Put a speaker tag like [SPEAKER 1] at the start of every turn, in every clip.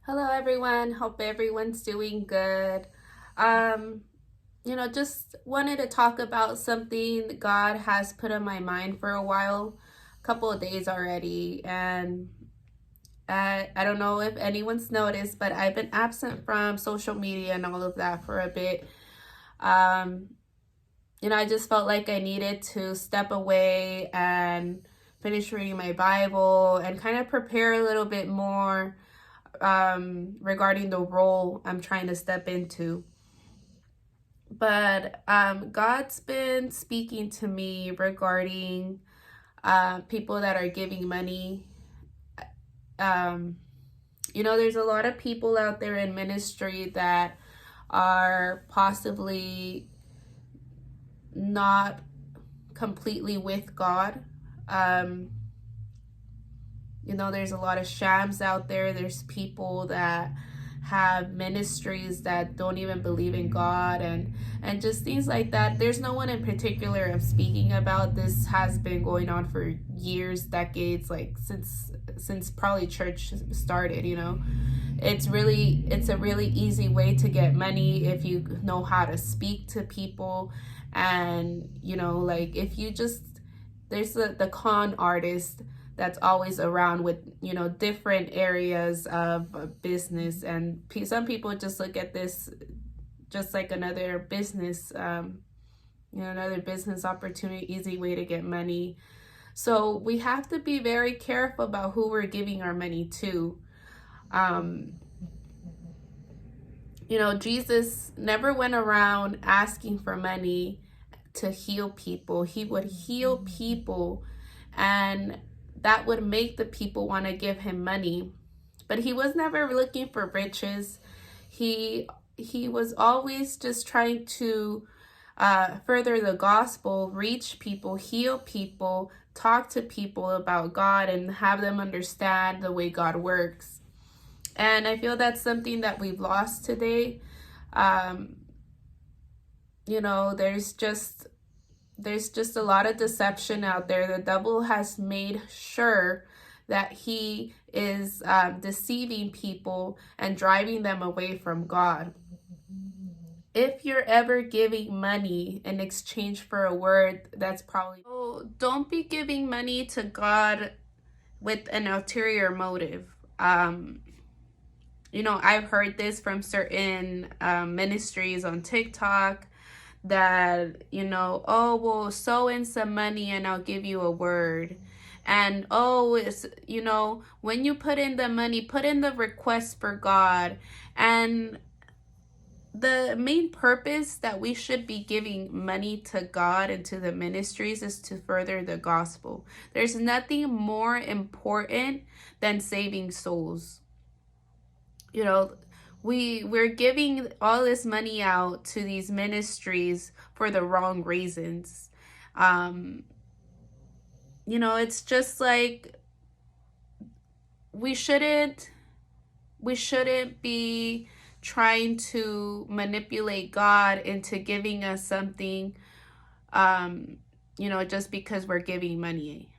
[SPEAKER 1] Hello everyone. Hope everyone's doing good. Um, just wanted to talk about something God has put on my mind for a while, a couple of days already, and I don't know if anyone's noticed, but I've been absent from social media and all of that for a bit. Um, I just felt like I needed to step away and finish reading my Bible and kind of prepare a little bit more regarding the role I'm trying to step into. But God's been speaking to me regarding people that are giving money. Um, there's a lot of people out there in ministry that are possibly not completely with God. Um, there's a lot of shams out there. There's people that have ministries that don't even believe in God and just things like that. There's no one in particular I'm speaking about. This has been going on for years, decades, like since probably church started. It's a really easy way to get money if you know how to speak to people. And like if you just there's the con artist that's always around with different areas of business, and some people just look at this just like another business, another business opportunity, easy way to get money. So we have to be very careful about who we're giving our money to. um, Jesus never went around asking for money to heal people. He would heal people, and that would make the people want to give him money. But he was never looking for riches. He was always just trying to further the gospel, reach people, heal people, talk to people about God, and have them understand the way God works. And I feel that's something that we've lost today. Um, there's just a lot of deception out there. The devil has made sure that he is deceiving people and driving them away from God. If you're ever giving money in exchange for a word, that's probably... Oh, don't be giving money to God with an ulterior motive. I've heard this from certain ministries on TikTok that, oh, well, sow in some money and I'll give you a word. And, oh, it's, when you put in the money, put in the request for God. And the main purpose that we should be giving money to God and to the ministries is to further the gospel. There's nothing more important than saving souls. We're giving all this money out to these ministries for the wrong reasons. It's just like we shouldn't be trying to manipulate God into giving us something, just because we're giving money.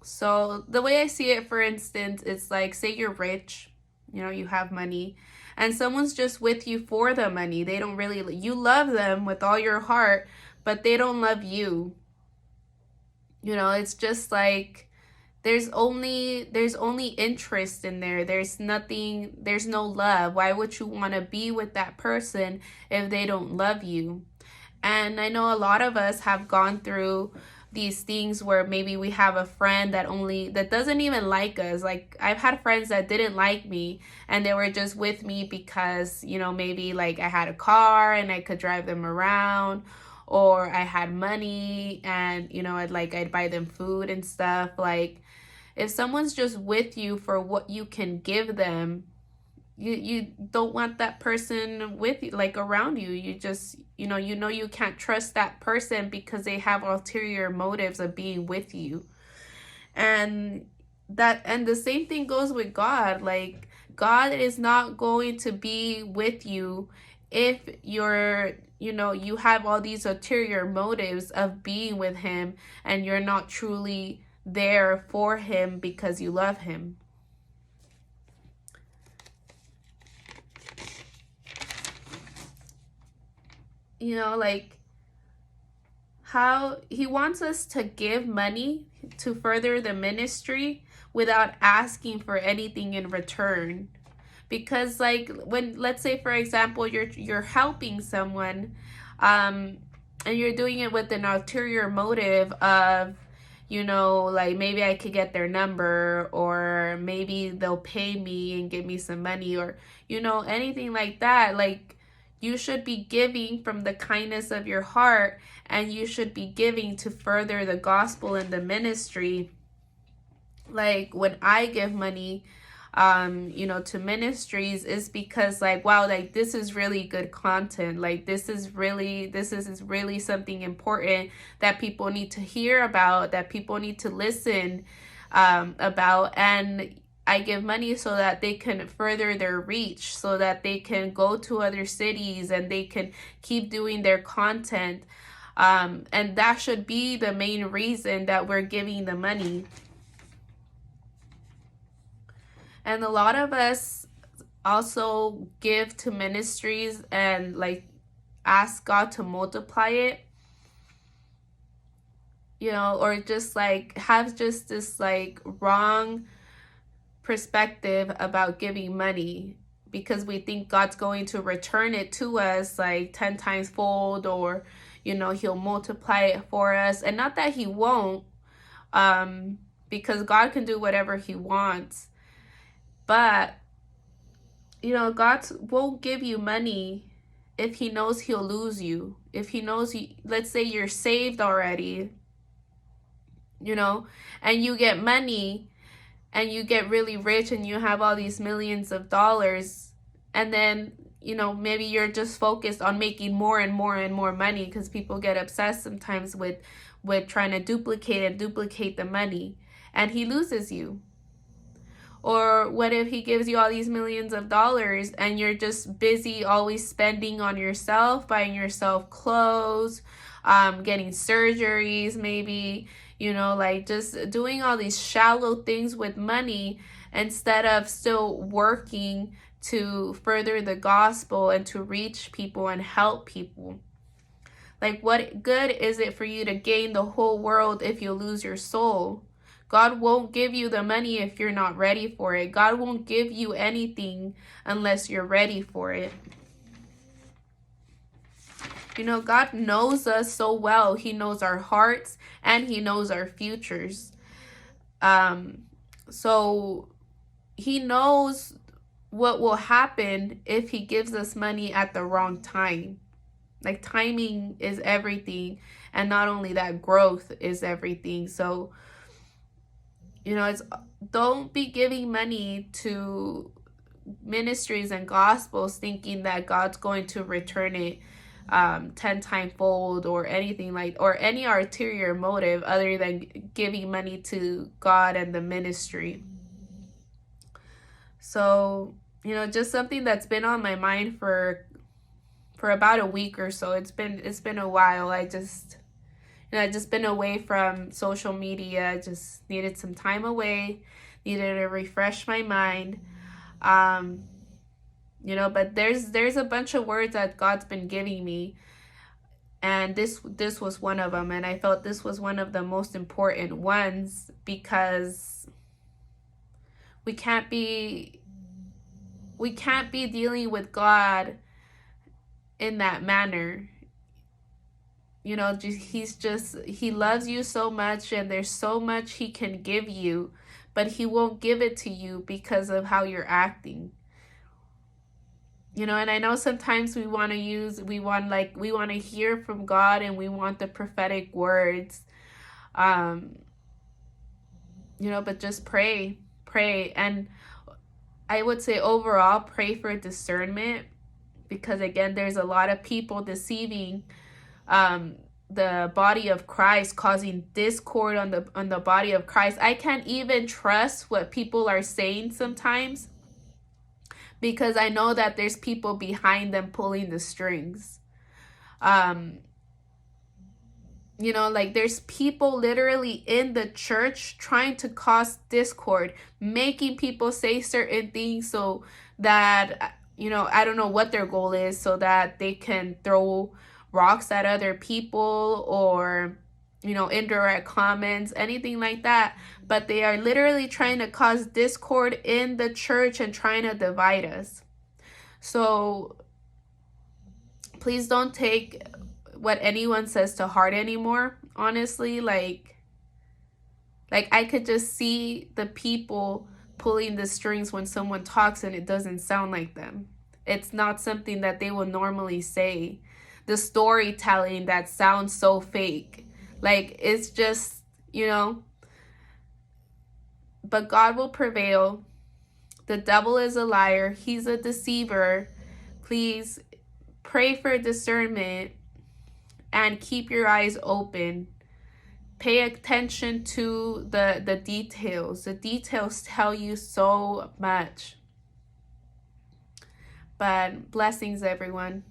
[SPEAKER 1] So the way I see it, for instance, it's like, say you're rich, you have money, and someone's just with you for the money. They don't really, you love them with all your heart, but they don't love you. It's just like there's only interest in there. There's no love. Why would you want to be with that person if they don't love you? And I know a lot of us have gone through these things where maybe we have a friend that doesn't even like us. Like, I've had friends that didn't like me, and they were just with me because, maybe like I had a car and I could drive them around, or I had money and, I'd buy them food and stuff. Like, if someone's just with you for what you can give them, you don't want that person with you, like around you. You just, you can't trust that person because they have ulterior motives of being with you. And the same thing goes with God. Like, God is not going to be with you if you have all these ulterior motives of being with him, and you're not truly there for him because you love him. like how he wants us to give money to further the ministry without asking for anything in return. Because like when, let's say for example, you're helping someone, and you're doing it with an ulterior motive of, like maybe I could get their number, or maybe they'll pay me and give me some money, or anything like that. Like, you should be giving from the kindness of your heart, and you should be giving to further the gospel and the ministry. Like when I give money to ministries, is because like, wow, like this is really good content. Like this is really something important that people need to hear about, that people need to listen about. And I give money so that they can further their reach, so that they can go to other cities and they can keep doing their content. And that should be the main reason that we're giving the money. And a lot of us also give to ministries and like ask God to multiply it, or just like have just this like wrong perspective about giving money, because we think God's going to return it to us like 10 times fold, or he'll multiply it for us. And not that he won't, because God can do whatever he wants. But God won't give you money if he knows he'll lose you. If he knows you, let's say you're saved already, and you get money and you get really rich and you have all these millions of dollars, and then maybe you're just focused on making more and more and more money, because people get obsessed sometimes with trying to duplicate the money, and he loses you. Or what if he gives you all these millions of dollars and you're just busy always spending on yourself, buying yourself clothes, getting surgeries maybe, like just doing all these shallow things with money, instead of still working to further the gospel and to reach people and help people. Like, what good is it for you to gain the whole world if you lose your soul? God won't give you the money if you're not ready for it. God won't give you anything unless you're ready for it. God knows us so well. He knows our hearts and he knows our futures. So he knows what will happen if he gives us money at the wrong time. Like, timing is everything. And not only that, growth is everything. So don't be giving money to ministries and gospels thinking that God's going to return it 10 times fold, or anything like, or any ulterior motive other than giving money to God and the ministry. So just something that's been on my mind for about a week or so. It's been a while. I just been away from social media. I just needed some time away, needed to refresh my mind. But there's a bunch of words that God's been giving me. And this was one of them. And I felt this was one of the most important ones, because we can't be dealing with God in that manner. He loves you so much, and there's so much he can give you, but he won't give it to you because of how you're acting. And I know sometimes we want to hear from God, and we want the prophetic words. But just pray. And I would say overall, pray for discernment, because again, there's a lot of people deceiving the body of Christ, causing discord on the body of Christ. I can't even trust what people are saying sometimes, because I know that there's people behind them pulling the strings. Like there's people literally in the church trying to cause discord, making people say certain things so that, I don't know what their goal is, so that they can throw rocks at other people or, you know, indirect comments, anything like that. But they are literally trying to cause discord in the church and trying to divide us. So please don't take what anyone says to heart anymore. Honestly, like I could just see the people pulling the strings when someone talks and it doesn't sound like them. It's not something that they will normally say. The storytelling that sounds so fake. Like, it's just, you know, but God will prevail. The devil is a liar. He's a deceiver. Please pray for discernment and keep your eyes open. Pay attention to the details. The details tell you so much. But blessings, everyone.